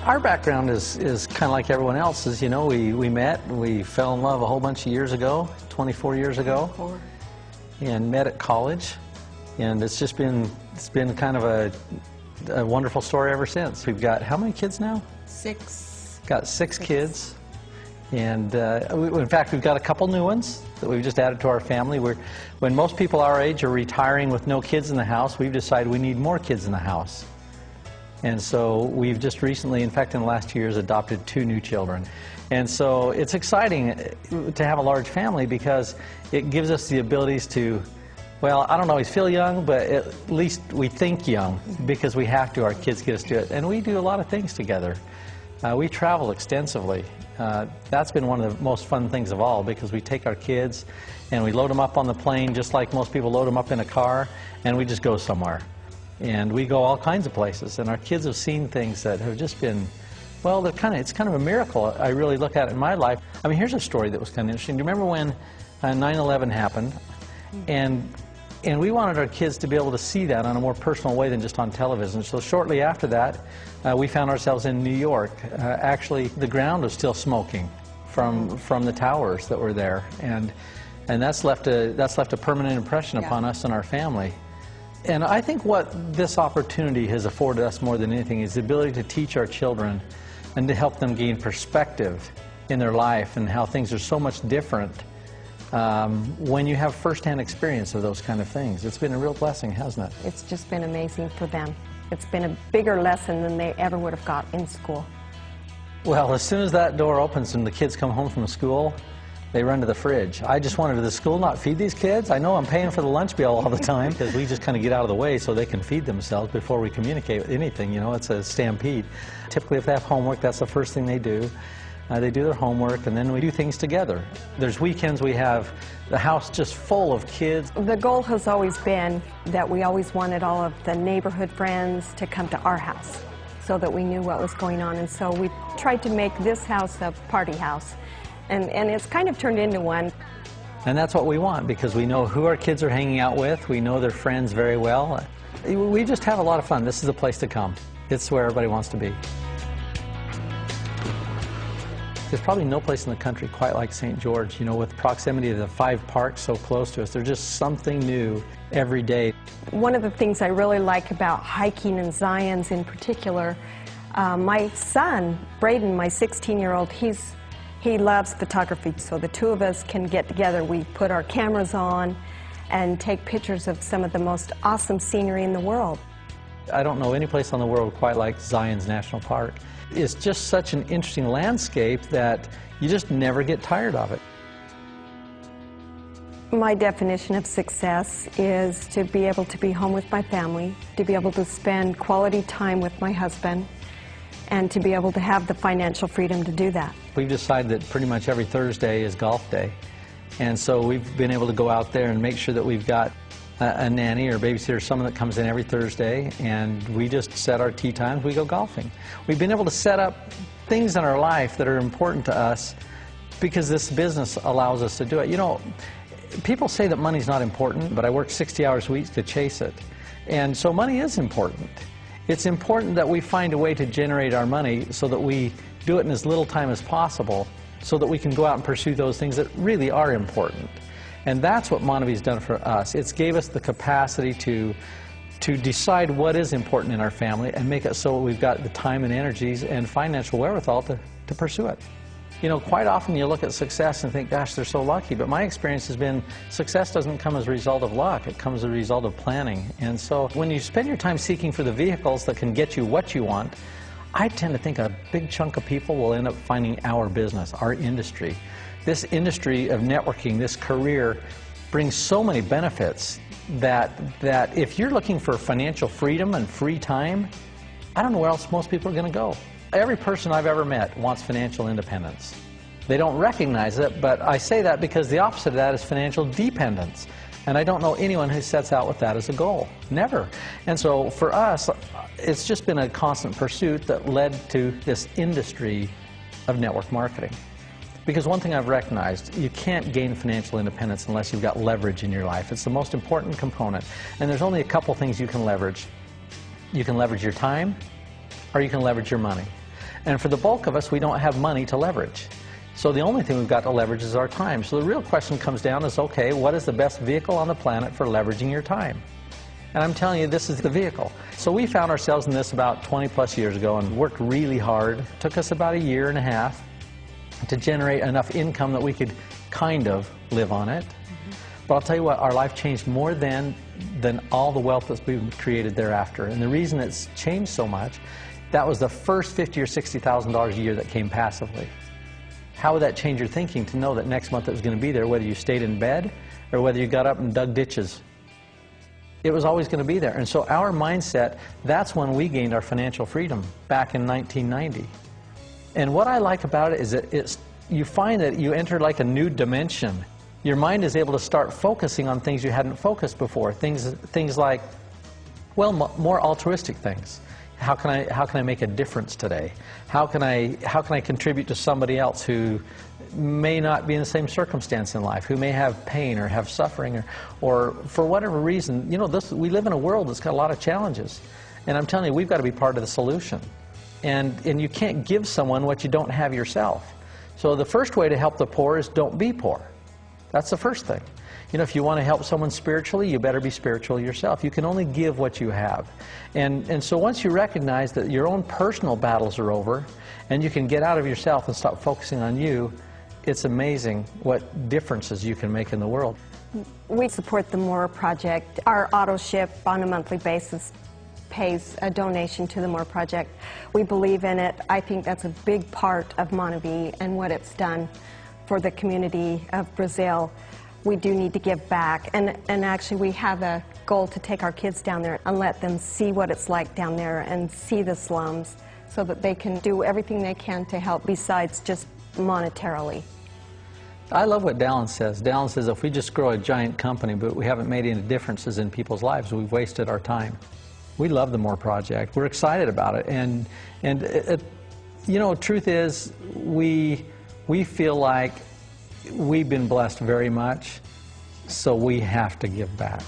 Our background is kind of like everyone else's. You know, we met, we fell in love a whole bunch of years ago, 24 years ago, and met at college. And it's been kind of a wonderful story ever since. We've got how many kids now? 6. Got six kids. And in fact, we've got a couple new ones that we've just added to our family. When most people our age are retiring with no kids in the house, we've decided we need more kids in the house. And so we've just recently, in fact in the last 2 years, adopted 2 new children. And so it's exciting to have a large family because it gives us the abilities to, well, I don't always feel young, but at least we think young because we have to. Our kids get us to it. And we do a lot of things together. We travel extensively. That's been one of the most fun things of all because we take our kids and we load them up on the plane just like most people load them up in a car, and we just go somewhere. And we go all kinds of places, and our kids have seen things that have just been, well, it's kind of a miracle. I really look at it in my life. I mean, here's a story that was kind of interesting. Do you remember when 9/11 happened? And we wanted our kids to be able to see that on a more personal way than just on television. So shortly after that, we found ourselves in New York. Actually, the ground was still smoking from the towers that were there, and that's left a permanent impression upon us and our family. And I think what this opportunity has afforded us more than anything is the ability to teach our children and to help them gain perspective in their life and how things are so much different when you have first-hand experience of those kind of things. It's been a real blessing, hasn't it? It's just been amazing for them. It's been a bigger lesson than they ever would have got in school. Well, as soon as that door opens and the kids come home from school, they run to the fridge. I just wanted, does the school not feed these kids? I know I'm paying for the lunch bill all the time because we just kind of get out of the way so they can feed themselves before we communicate with anything. You know, it's a stampede. Typically, if they have homework, that's the first thing they do. They do their homework, and then we do things together. There's weekends we have the house just full of kids. The goal has always been that we always wanted all of the neighborhood friends to come to our house so that we knew what was going on. And so we tried to make this house a party house. And it's kind of turned into one. And that's what we want because we know who our kids are hanging out with. We know their friends very well. We just have a lot of fun. This is a place to come. It's where everybody wants to be. There's probably no place in the country quite like St. George, you know, with the proximity of the 5 parks so close to us. There's just something new every day. One of the things I really like about hiking in Zion's in particular, my son, Braden, my 16-year-old, he loves photography, so the 2 of us can get together. We put our cameras on and take pictures of some of the most awesome scenery in the world. I don't know any place on the world quite like Zion's National Park. It's just such an interesting landscape that you just never get tired of it. My definition of success is to be able to be home with my family, to be able to spend quality time with my husband, and to be able to have the financial freedom to do that. We've decided that pretty much every Thursday is golf day. And so we've been able to go out there and make sure that we've got a nanny or babysitter, someone that comes in every Thursday, and we just set our tee times, we go golfing. We've been able to set up things in our life that are important to us because this business allows us to do it. You know, people say that money's not important, but I work 60 hours a week to chase it. And so money is important. It's important that we find a way to generate our money so that we do it in as little time as possible so that we can go out and pursue those things that really are important. And that's what MonaVie's done for us. It's gave us the capacity to decide what is important in our family and make it so we've got the time and energies and financial wherewithal to pursue it. You know, quite often you look at success and think, gosh, they're so lucky. But my experience has been success doesn't come as a result of luck. It comes as a result of planning. And so when you spend your time seeking for the vehicles that can get you what you want, I tend to think a big chunk of people will end up finding our business, our industry. This industry of networking, this career, brings so many benefits that if you're looking for financial freedom and free time, I don't know where else most people are going to go. Every person I've ever met wants financial independence. They don't recognize it, but I say that because the opposite of that is financial dependence. And I don't know anyone who sets out with that as a goal. Never. And so for us, it's just been a constant pursuit that led to this industry of network marketing. Because one thing I've recognized, you can't gain financial independence unless you've got leverage in your life. It's the most important component. And there's only a couple things you can leverage. You can leverage your time, or you can leverage your money. And for the bulk of us, we don't have money to leverage. So the only thing we've got to leverage is our time. So the real question comes down is, okay, what is the best vehicle on the planet for leveraging your time? And I'm telling you, this is the vehicle. So we found ourselves in this about 20 plus years ago and worked really hard. It took us about a year and a half to generate enough income that we could kind of live on it. But I'll tell you what, our life changed more than all the wealth that's been created thereafter. And the reason it's changed so much, that was the first $50,000 or $60,000 a year that came passively. How would that change your thinking to know that next month it was going to be there, whether you stayed in bed or whether you got up and dug ditches? It was always going to be there. And so our mindset, that's when we gained our financial freedom back in 1990. And what I like about it is that you find that you enter like a new dimension. Your mind is able to start focusing on things you hadn't focused before. Things like, well, more altruistic things. How can I make a difference today? How can I contribute to somebody else who may not be in the same circumstance in life, who may have pain or have suffering or for whatever reason? You know, we live in a world that's got a lot of challenges. And I'm telling you, we've got to be part of the solution. And you can't give someone what you don't have yourself. So the first way to help the poor is don't be poor. That's the first thing. You know, if you want to help someone spiritually, you better be spiritual yourself. You can only give what you have. And so once you recognize that your own personal battles are over and you can get out of yourself and stop focusing on you, it's amazing what differences you can make in the world. We support the More Project. Our auto ship on a monthly basis pays a donation to the More Project. We believe in it. I think that's a big part of MonaVie and what it's done for the community of Brazil. We do need to give back, and actually we have a goal to take our kids down there and let them see what it's like down there and see the slums so that they can do everything they can to help besides just monetarily. I love what Dallin says. Dallin says if we just grow a giant company but we haven't made any differences in people's lives, we've wasted our time. We love the More Project. We're excited about it, and you know, truth is we feel like we've been blessed very much, so we have to give back.